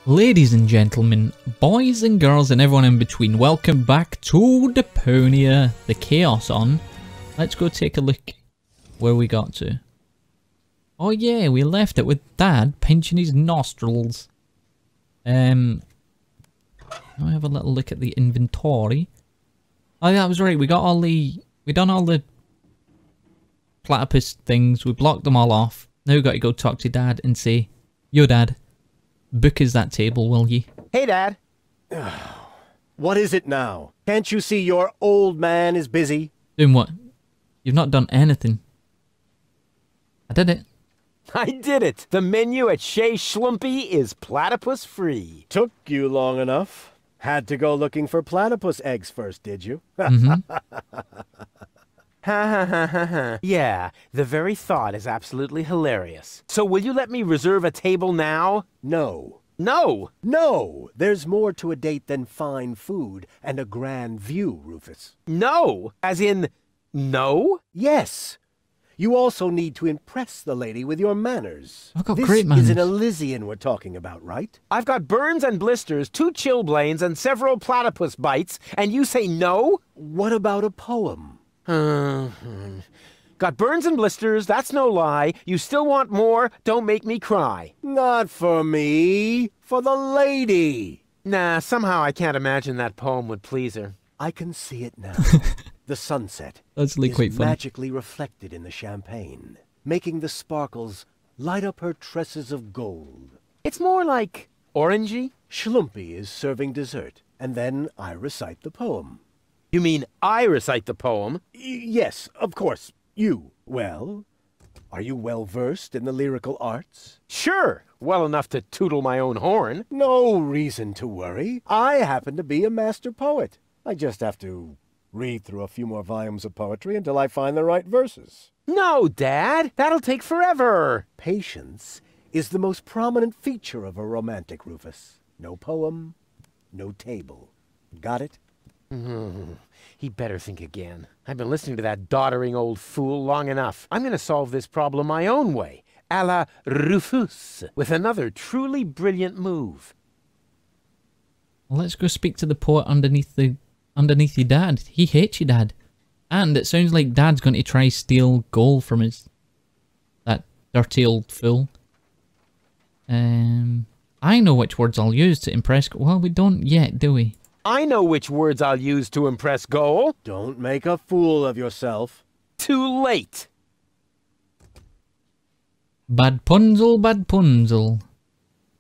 Ladies and gentlemen, boys and girls and everyone in between, welcome back to Deponia, the Chaos On. Let's go take a look where we got to. Oh yeah, we left it with Dad pinching his nostrils. Now I have a little look at the inventory. Oh yeah, that was right, we done all the platypus things, we blocked them all off. Now we got to go talk to Dad and say, yo Dad, book us that table, will ye? Hey, Dad. What is it now? Can't you see your old man is busy? Doing what? You've not done anything. I did it. I did it. The menu at Chez Schlumpy is platypus free. Took you long enough. Had to go looking for platypus eggs first, did you? Ha ha ha ha ha. Yeah, the very thought is absolutely hilarious. So will you let me reserve a table now? No. No! No! There's more to a date than fine food and a grand view, Rufus. No! As in, no? Yes. You also need to impress the lady with your manners. I've got great manners. This is an Elysian we're talking about, right? I've got burns and blisters, 2 chilblains, and several platypus bites, and you say no? What about a poem? Got burns and blisters, that's no lie. You still want more, don't make me cry. Not for me, for the lady. Nah, somehow I can't imagine that poem would please her. I can see it now. The sunset That's really quite is funny. magically reflected in the champagne, making the sparkles light up her tresses of gold. It's more like orangey. Schlumpy is serving dessert, and then I recite the poem. You mean I recite the poem? Yes, of course, you. Well, are you well versed in the lyrical arts? Sure, well enough to tootle my own horn. No reason to worry. I happen to be a master poet. I just have to read through a few more volumes of poetry until I find the right verses. No, Dad, that'll take forever. Patience is the most prominent feature of a romantic, Rufus. No poem, no table. Got it? He'd better think again. I've been listening to that doddering old fool long enough. I'm going to solve this problem my own way, a la Rufus, with another truly brilliant move. Well, let's go speak to the poet underneath your dad. He hates you, Dad. And it sounds like Dad's going to try steal gold from that dirty old fool. I know which words I'll use to impress... Well, we don't yet, do we? I know which words I'll use to impress Goal. Don't make a fool of yourself. Too late. Bad Punzel.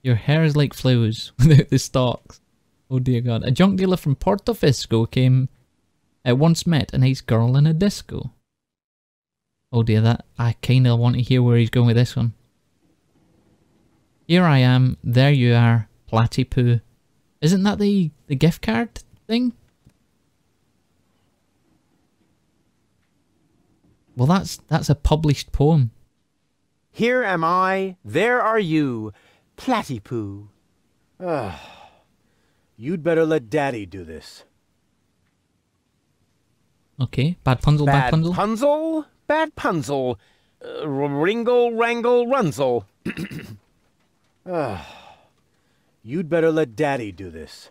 Your hair is like flowers without the stalks. Oh dear God. A junk dealer from Porto Fisco once met a nice girl in a disco. Oh dear, I kinda want to hear where he's going with this one. Here I am, there you are, platypus. Isn't that the gift card thing? Well, that's a published poem. Here am I, there are you, platypus. You'd better let Daddy do this. Okay, bad Punzel, bad Punzel. Punzel, bad Punzel. Ringle, wrangle, runzel. You'd better let Daddy do this.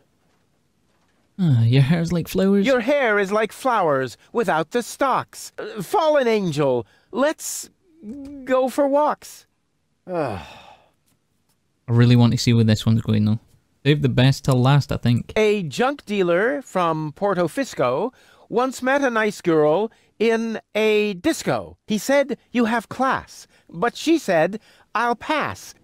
Your hair's like flowers. Your hair is like flowers without the stalks. Fallen angel, let's go for walks. I really want to see where this one's going though. Save the best till last, I think. A junk dealer from Porto Fisco once met a nice girl in a disco. He said, you have class. But she said, I'll pass.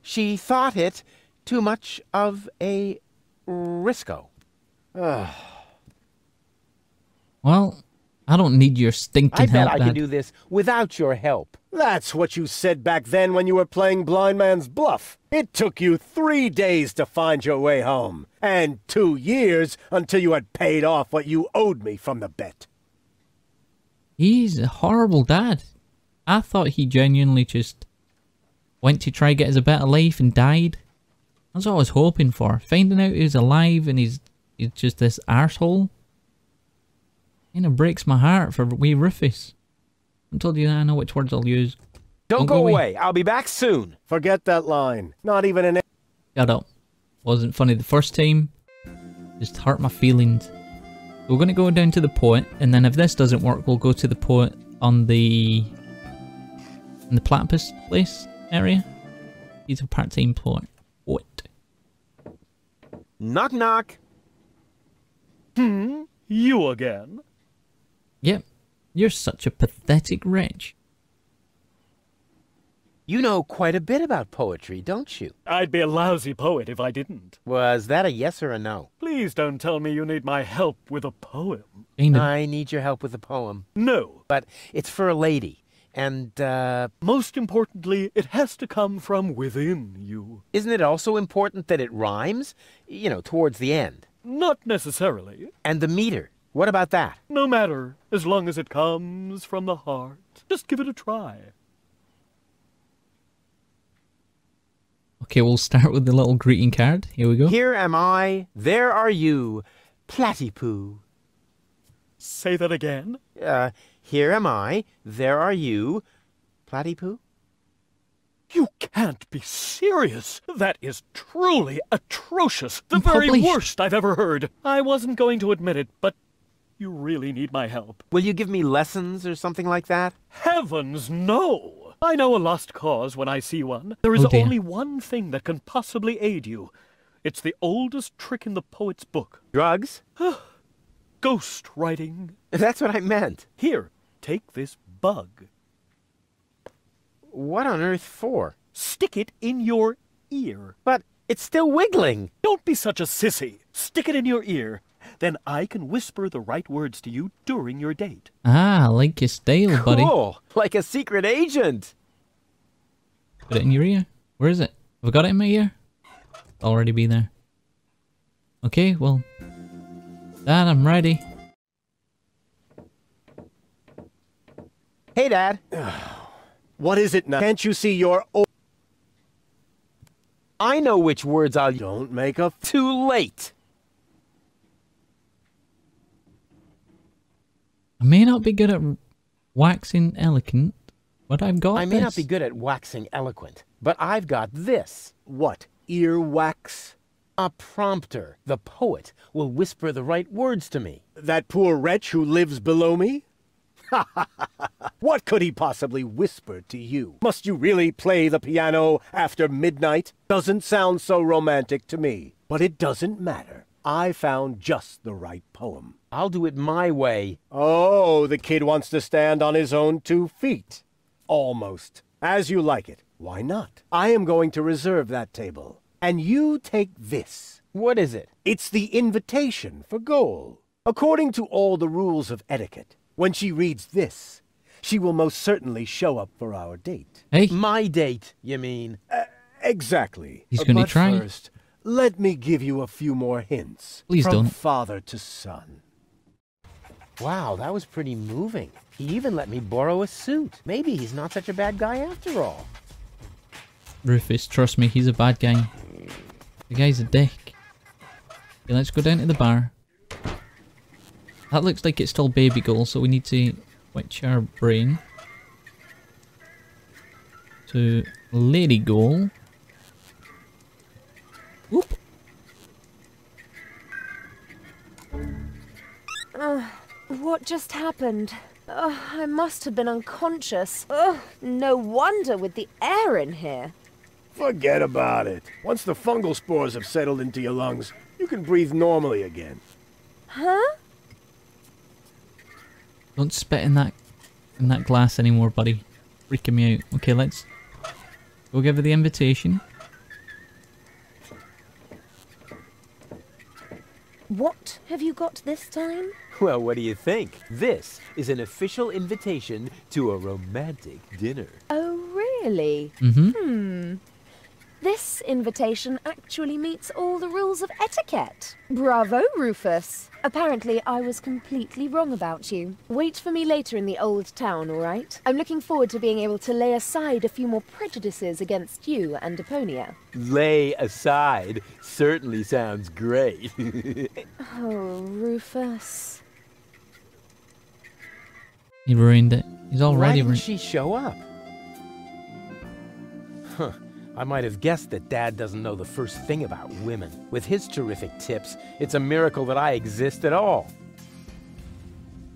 She thought it too much of a risco. Well, I don't need your stinking help, I bet I Dad. can do this without your help. That's what you said back then when you were playing blind man's bluff. It took you 3 days to find your way home, and 2 years until you had paid off what you owed me from the bet. He's a horrible dad. I thought he genuinely just went to try get us a better life and died. That's what I was hoping for. Finding out he was alive and he's just this arsehole. Kinda breaks my heart for wee Rufus. I told you I know which words I'll use. Don't go away. I'll be back soon. Forget that line. Not even an... Shut up. Wasn't funny the first time. Just hurt my feelings. We're going to go down to the poet, and then if this doesn't work, we'll go to the poet on in the platypus place area. He's a part-time poet. Knock, knock. You again? Yep. You're such a pathetic wretch. You know quite a bit about poetry, don't you? I'd be a lousy poet if I didn't. Was that a yes or a no? Please don't tell me you need my help with a poem. I need your help with a poem. No. But it's for a lady. And, most importantly, it has to come from within you. Isn't it also important that it rhymes? You know, towards the end. Not necessarily. And the meter. What about that? No matter, as long as it comes from the heart. Just give it a try. Okay, we'll start with the little greeting card. Here we go. Here am I, there are you, platypus. Say that again? Here am I, there are you, platypus. You can't be serious. That is truly atrocious. The Unpublished. very worst I've ever heard. I wasn't going to admit it, but you really need my help. Will you give me lessons or something like that? Heavens, no! I know a lost cause when I see one. There is Oh, dear. only one thing that can possibly aid you. It's the oldest trick in the poet's book. Drugs? Ghost writing. That's what I meant. Here, take this bug. What on earth for? Stick it in your ear. But it's still wiggling. Don't be such a sissy. Stick it in your ear. Then I can whisper the right words to you during your date. Ah, I like your style, buddy. Cool. Like a secret agent. Put it in your ear. Where is it? Have I got it in my ear? Already be there. Okay, well. Dad, I'm ready. Hey, Dad. What is it now? Can't you see your I know which words I'll... Don't make a Too late. I may not be good at waxing eloquent, but I've got I may not this. be good at waxing eloquent, but I've got this. What? Earwax? A prompter. The poet will whisper the right words to me. That poor wretch who lives below me? What could he possibly whisper to you? Must you really play the piano after midnight? Doesn't sound so romantic to me. But it doesn't matter. I found just the right poem. I'll do it my way. Oh, the kid wants to stand on his own 2 feet. Almost. As you like it. Why not? I am going to reserve that table. And you take this. What is it? It's the invitation for goal. According to all the rules of etiquette, when she reads this, she will most certainly show up for our date. Hey, My date, you mean? Exactly. He's gonna But try. First, let me give you a few more hints. Please from don't. father to son. Wow, that was pretty moving. He even let me borrow a suit. Maybe he's not such a bad guy after all. Rufus, trust me, he's a bad guy. The guy's a dick. Okay, let's go down to the bar. That looks like it's still baby goal, so we need to switch our brain to lady goal. Whoop. What just happened? I must have been unconscious. No wonder with the air in here. Forget about it. Once the fungal spores have settled into your lungs, you can breathe normally again. Huh? Don't spit in that glass anymore, buddy. Freaking me out. Okay, let's go give her the invitation. What have you got this time? Well, what do you think? This is an official invitation to a romantic dinner. Oh, really? Mm-hmm. This invitation actually meets all the rules of etiquette. Bravo, Rufus. Apparently, I was completely wrong about you. Wait for me later in the old town, all right? I'm looking forward to being able to lay aside a few more prejudices against you and Deponia. Lay aside certainly sounds great. Oh, Rufus. He ruined it. He's Why already didn't ruined she show up? Huh. I might have guessed that Dad doesn't know the first thing about women. With his terrific tips, it's a miracle that I exist at all.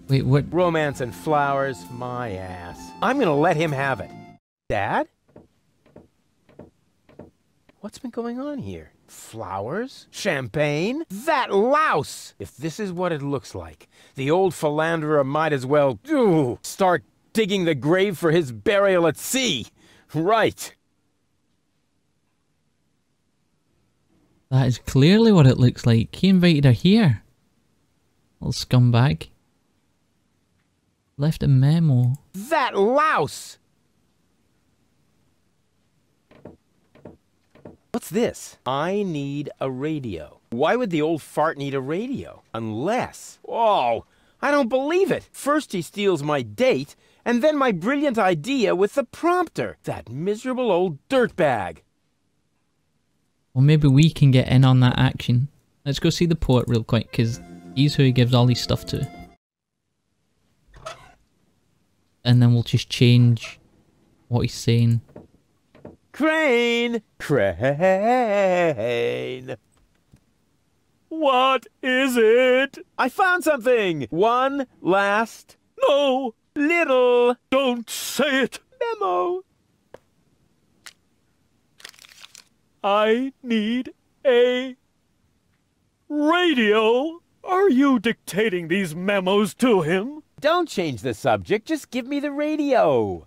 Wait, what? Romance and flowers, my ass. I'm gonna let him have it. Dad? What's been going on here? Flowers? Champagne? That louse! If this is what it looks like, the old philanderer might as well start digging the grave for his burial at sea. Right. That is clearly what it looks like. He invited her here. Little scumbag. Left a memo. That louse! What's this? I need a radio. Why would the old fart need a radio? Unless... Oh, I don't believe it. First he steals my date, and then my brilliant idea with the prompter. That miserable old dirtbag. Well, maybe we can get in on that action. Let's go see the poet real quick, because he's who he gives all his stuff to. And then we'll just change what he's saying. Crane! Crane! What is it? I found something! One last No! little Don't say it! memo. I need a radio. Are you dictating these memos to him? Don't change the subject, just give me the radio.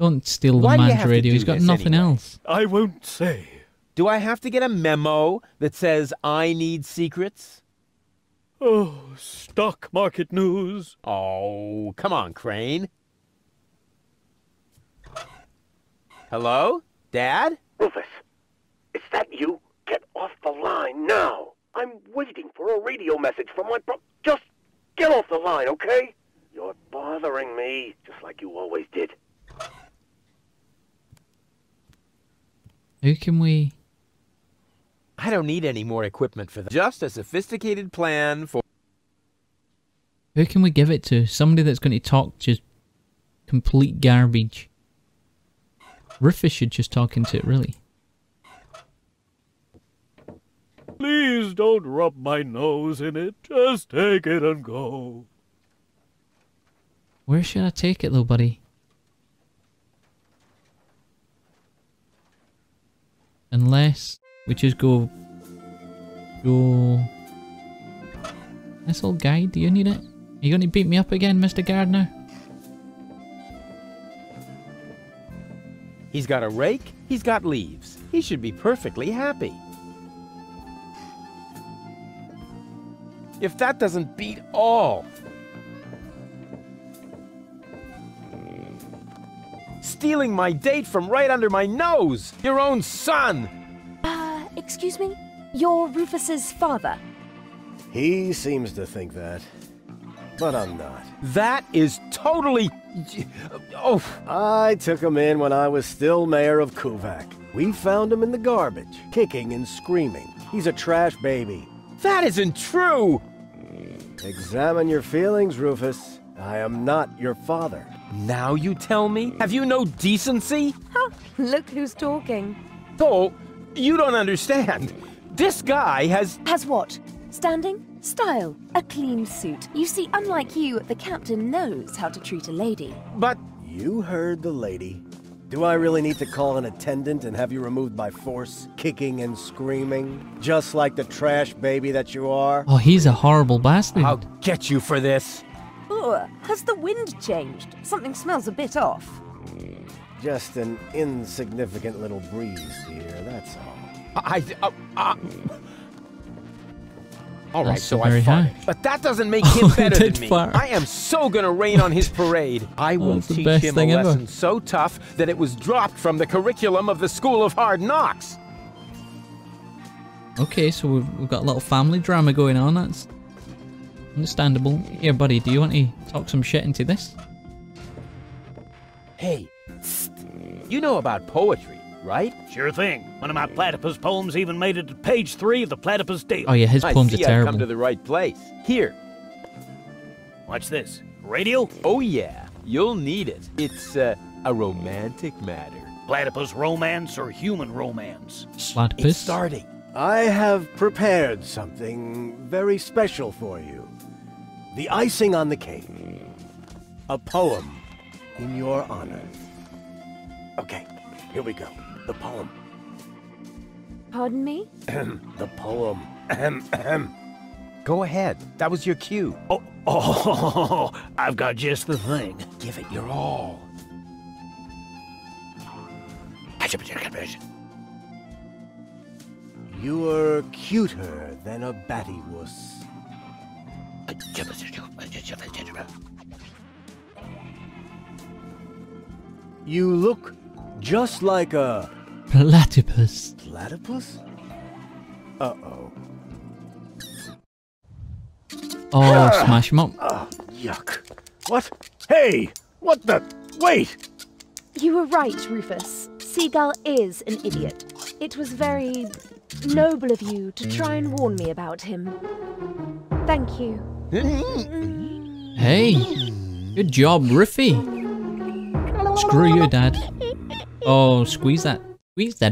Don't steal the Why do you man's have to radio, do he's got this nothing anyway? else. I won't say. Do I have to get a memo that says I need secrets? Oh, stock market news. Oh, come on, Crane. Hello? Dad? Rufus, is that you? Get off the line now. I'm waiting for a radio message from my Just get off the line, okay? You're bothering me, just like you always did. Who can we... I don't need any more equipment for that. Just a sophisticated plan for... Who can we give it to? Somebody that's going to talk just complete garbage. Rufus should just talk into it, really. Please don't rub my nose in it. Just take it and go. Where should I take it though, buddy? Unless we just go... This old guide, do you need it? Are you going to beat me up again, Mr. Gardner? He's got a rake, he's got leaves. He should be perfectly happy. If that doesn't beat all. Stealing my date from right under my nose! Your own son! Excuse me? You're Rufus's father? He seems to think that, but I'm not. That is totally... Oh, I took him in when I was still mayor of Kuvak. We found him in the garbage, kicking and screaming. He's a trash baby. that isn't true! Examine your feelings, Rufus. I am not your father. Now you tell me? Have you no decency? Look who's talking. Oh, you don't understand. This guy has... Has what? Standing? Style? A clean suit. You see, unlike you, the captain knows how to treat a lady. But... You heard the lady. Do I really need to call an attendant and have you removed by force, kicking and screaming? Just like the trash baby that you are? Oh, he's a horrible bastard. I'll get you for this. Ugh, has the wind changed? Something smells a bit off. Just an insignificant little breeze, dear, that's all. All right, That's so I very farted. high. But that doesn't make him Oh, better did than me. fart. I am so gonna rain on his parade. I will it's the teach best him a thing ever. lesson so tough that it was dropped from the curriculum of the School of Hard Knocks. Okay, so we've got a little family drama going on. That's understandable. Here, buddy, do you want to talk some shit into this? Hey, you know about poetry, right? Sure thing. One of my platypus poems even made it to page 3 of the Platypus Daily. Oh yeah, his I poems are see I've come terrible. to the right place. Here. Watch this. Radio? Oh yeah, you'll need it. It's a romantic matter. Platypus romance or human romance? Platypus. It's starting. I have prepared something very special for you. The icing on the cake. A poem in your honor. Okay, here we go. The poem. Pardon me? The poem. Go ahead. That was your cue. Oh, I've got just the thing. Give it your all. You're cuter than a batty wuss. You look just like a Platypus. platypus? Uh-oh. Oh, smash him up. Oh, yuck. What? Hey! What the? Wait! You were right, Rufus. Seagull is an idiot. It was very noble of you to try and warn me about him. Thank you. Hey, good job, Ruffy. Screw you, Dad. Oh, squeeze that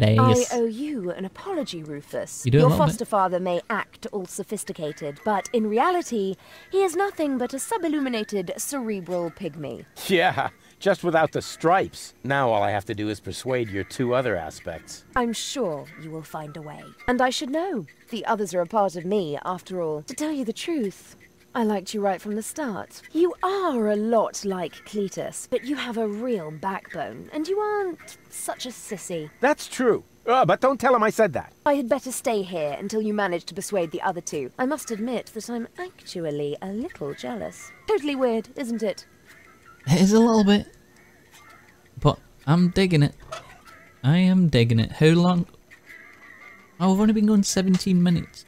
I ace. owe you an apology, Rufus. You do a Your little foster father may act all sophisticated, but in reality, he is nothing but a sub-illuminated cerebral pygmy. Yeah, just without the stripes. Now all I have to do is persuade your two other aspects. I'm sure you will find a way. And I should know. The others are a part of me, after all. To tell you the truth, I liked you right from the start. You are a lot like Cletus, but you have a real backbone, and you aren't such a sissy. That's true. But don't tell him I said that. I had better stay here until you manage to persuade the other two. I must admit that I'm actually a little jealous. Totally weird, isn't it? It is a little bit. But I'm digging it. I am digging it. How long? Oh, I've only been going 17 minutes.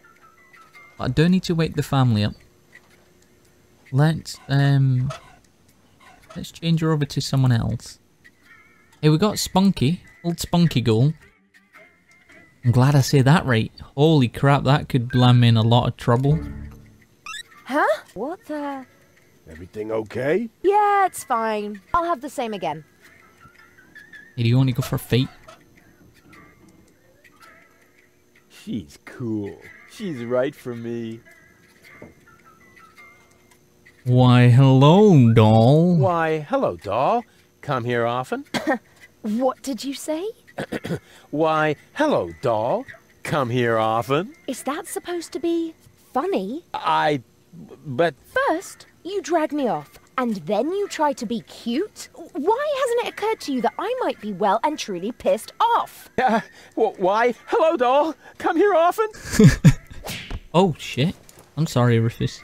I don't need to wake the family up. Let's change her over to someone else. Hey, we got Spunky. Old Spunky Ghoul. I'm glad I say that right. Holy crap, that could land me in a lot of trouble. Huh? What the? Everything okay? Yeah, it's fine. I'll have the same again. Hey, do you want to go for a fight? She's cool. She's right for me. Why, hello, doll. Why, hello, doll. Come here often? What did you say? Why, hello, doll. Come here often? Is that supposed to be funny? But... First, you drag me off, and then you try to be cute? Why hasn't it occurred to you that I might be well and truly pissed off? Why, hello, doll. Come here often? Oh, shit. I'm sorry, Rufus.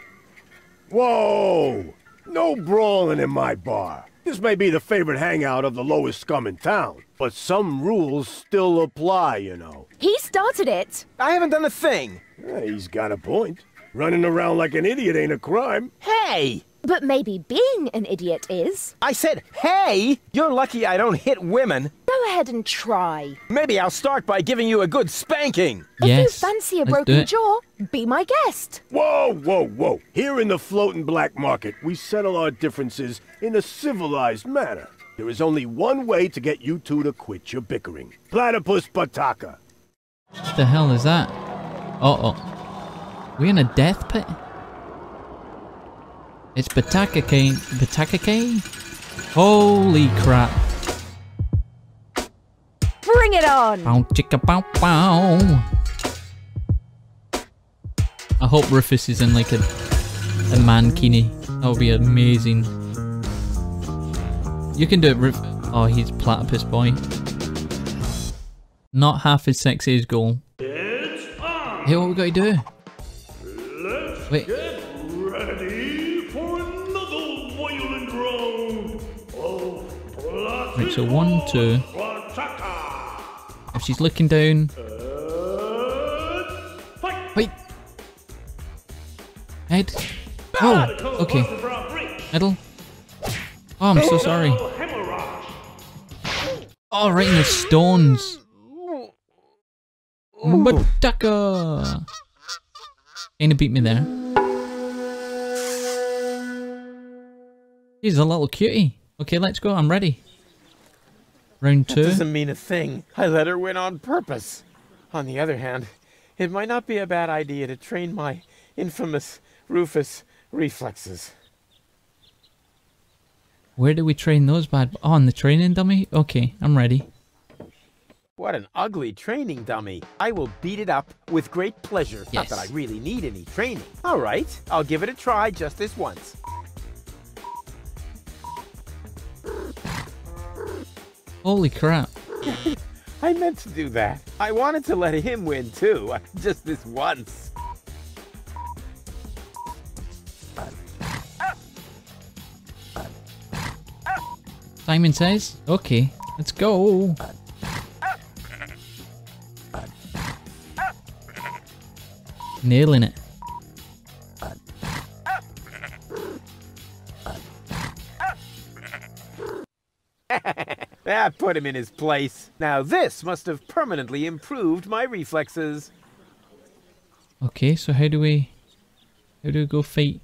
Whoa! No brawling in my bar. This may be the favorite hangout of the lowest scum in town, but some rules still apply, you know. He started it. I haven't done a thing. He's got a point. Running around like an idiot ain't a crime. Hey! But maybe being an idiot is. I said, hey! You're lucky I don't hit women. Go ahead and try. Maybe I'll start by giving you a good spanking. If Yes, you fancy a let's do broken it. jaw, be my guest. Whoa, whoa, whoa. Here in the floating black market, we settle our differences in a civilized manner. There is only one way to get you two to quit your bickering. Platypus pataka. What the hell is that? Uh-oh. We in a death pit? It's Bataka-Kane. Bataka-Kane? Holy crap. Bring it on. Bow chicka bow bow. I hope Rufus is in like a mankini. That would be amazing. You can do it, Rufus. Oh, he's Platypus boy. Not half as sexy as Goal. Hey, what we got to do? Wait. Get ready for another violent round of Right, so 1, 2. If she's looking down. Wait. Head. Oh, okay. Middle. Oh, I'm so sorry. Oh, right in the stones. Bataka. Kinda beat me there. He's a little cutie. Okay, let's go. I'm ready. Round That 2. doesn't mean a thing. I let her win on purpose. On the other hand, it might not be a bad idea to train my infamous Rufus reflexes. Where do we train those bad? Oh, on the training dummy? Okay, I'm ready. What an ugly training dummy. I will beat it up with great pleasure. Yes. Not that I really need any training. All right, I'll give it a try just this once. Holy crap. I meant to do that. I wanted to let him win too, just this once. Simon says, okay, let's go. Nailing it. That put him in his place. Now this must have permanently improved my reflexes. Okay, so how do we go fight?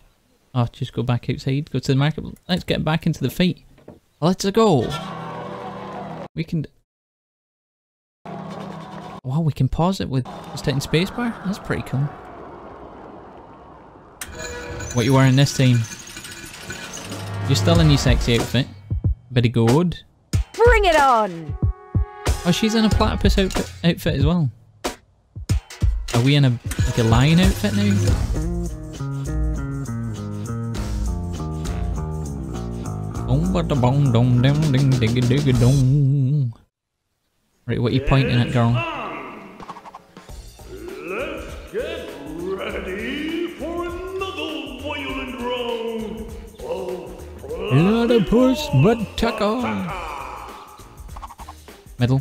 Oh, just go back outside, go to the market. Let's get back into the fight. Let's go. We can... Wow, we can pause it with just hitting spacebar? That's pretty cool. What you wearing this time? You're still in your sexy outfit. Bit of gold. Bring it on! Oh, she's in a platypus outfit as well. Are we in a lion outfit now? Right, what are you pointing at, girl? Let's get ready for another violent round of Platypus Bataka. Middle.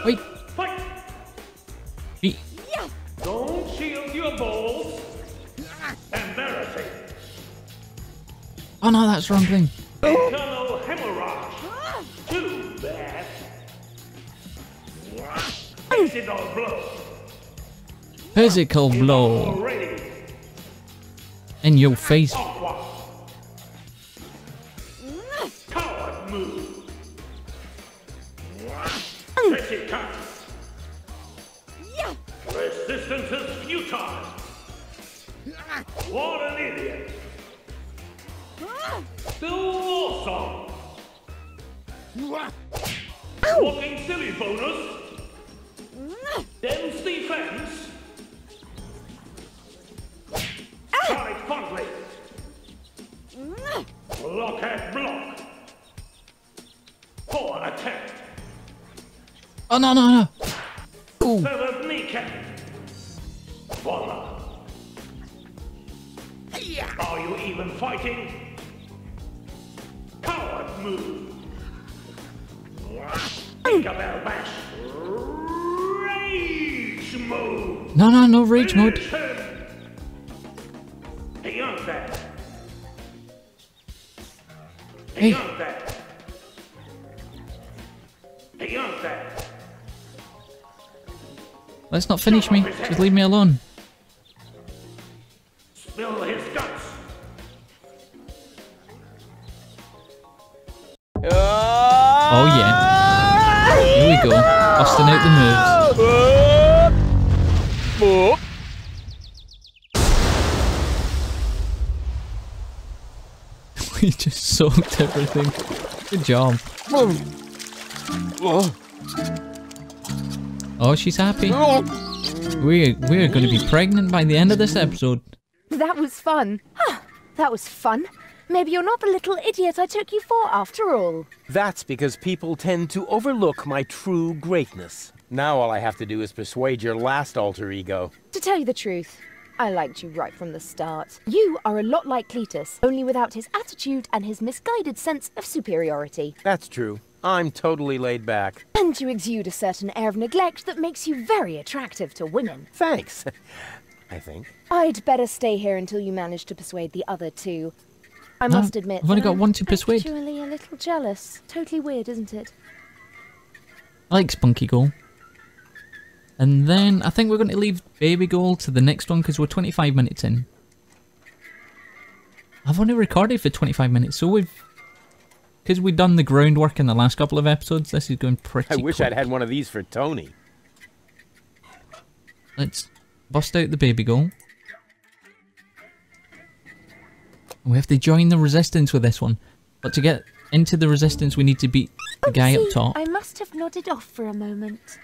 Wait. Fight! Feet. Don't shield your balls. Embarrassing. Oh no, that's the wrong thing. Internal hemorrhage. Too bad. Physical blow. Physical blow. Already. In your face. Aqua. Coward move. Fishy cut. Resistance is futile. What an idiot. Still awesome. Walking silly bonus. Dense defense. Tight fondly. Blockhead block. Poor attempt. Oh no no no. Ooh. Severed kneecap. Voila. Are you even fighting? Coward move. Amicable bash. Rage move. No no no rage mode. Finish him. Beyond that. Hey. Beyond that. Beyond that. Let's not finish me. Just leave me alone. Spill his guts. Oh yeah. Here we go. Busting out the moves. We just soaked everything. Good job. Oh, she's happy. We're going to be pregnant by the end of this episode. That was fun. That was fun. Maybe you're not the little idiot I took you for after all. That's because people tend to overlook my true greatness. Now all I have to do is persuade your last alter ego. To tell you the truth, I liked you right from the start. You are a lot like Cletus, only without his attitude and his misguided sense of superiority. That's true. I'm totally laid back. And you exude a certain air of neglect that makes you very attractive to women. Thanks, I think. I'd better stay here until you manage to persuade the other two. I No, must admit, I've only that got I'm one to persuade. Actually a little jealous. Totally weird, isn't it? I like Spunky Goal. And then I think we're going to leave Baby Goal to the next one because we're 25 minutes in. I've only recorded for 25 minutes, so we've because we've done the groundwork in the last couple of episodes, this is going pretty I wish quick. I'd had one of these for Tony. Let's bust out the baby goal. We have to join the resistance with this one. But to get into the resistance, we need to beat the guy up top. I must have nodded off for a moment.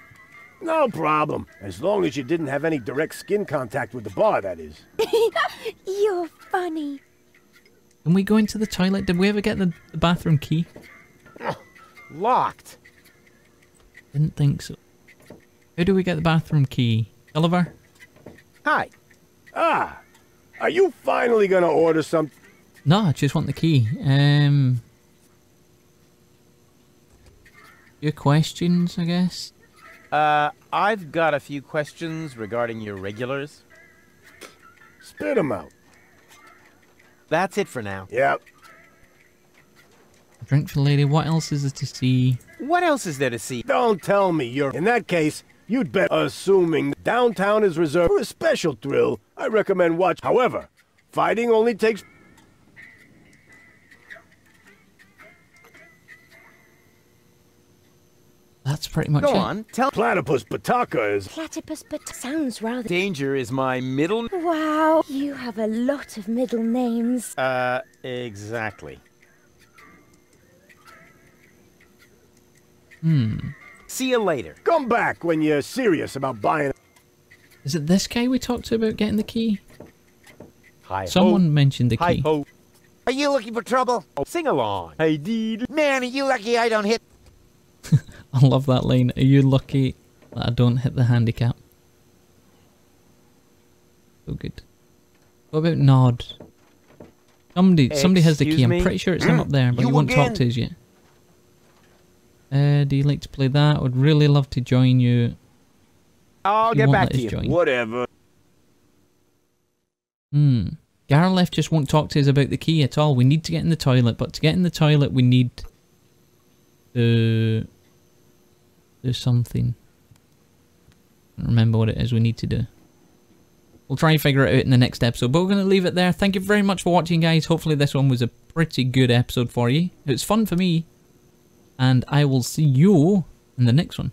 No problem. As long as you didn't have any direct skin contact with the bar, that is. You're funny. Can we go into the toilet? Did we ever get the bathroom key? Locked. Didn't think so. How do we get the bathroom key? Oliver? Hi. Ah! Are you finally gonna order some? No, I just want the key. Your questions, I guess? I've got a few questions regarding your regulars. Spit 'em out. That's it for now. Yep. Drink for the lady. What else is there to see? What else is there to see? Don't tell me you're... In that case, you'd bet assuming downtown is reserved for a special thrill, I recommend watch. However, fighting only takes... That's pretty much Go it. on, tell. Platypus Pataka is... Platypus, but sounds rather... Danger is my middle... Wow, you have a lot of middle names. Exactly. See you later. Come back when you're serious about buying... Is it this guy we talked to about getting the key? Hi Someone mentioned the Hi key. ho. Are you looking for trouble? Sing along. Hey, deed. Man, are you lucky I don't hit... I love that line. Are you lucky that I don't hit the handicap? So good. What about Nod? Somebody has the key. Excuse I'm me? pretty sure it's him up there, but You he won't talk again? to us yet. Do you like to play that? Would really love to join you. I'll He get won't back let to us you. join. Whatever. Garlef just won't talk to us about the key at all. We need to get in the toilet, but to get in the toilet we need to do something. I don't remember what it is we need to do. We'll try and figure it out in the next episode, but we're going to leave it there. Thank you very much for watching, guys. Hopefully this one was a pretty good episode for you. It was fun for me. And I will see you in the next one.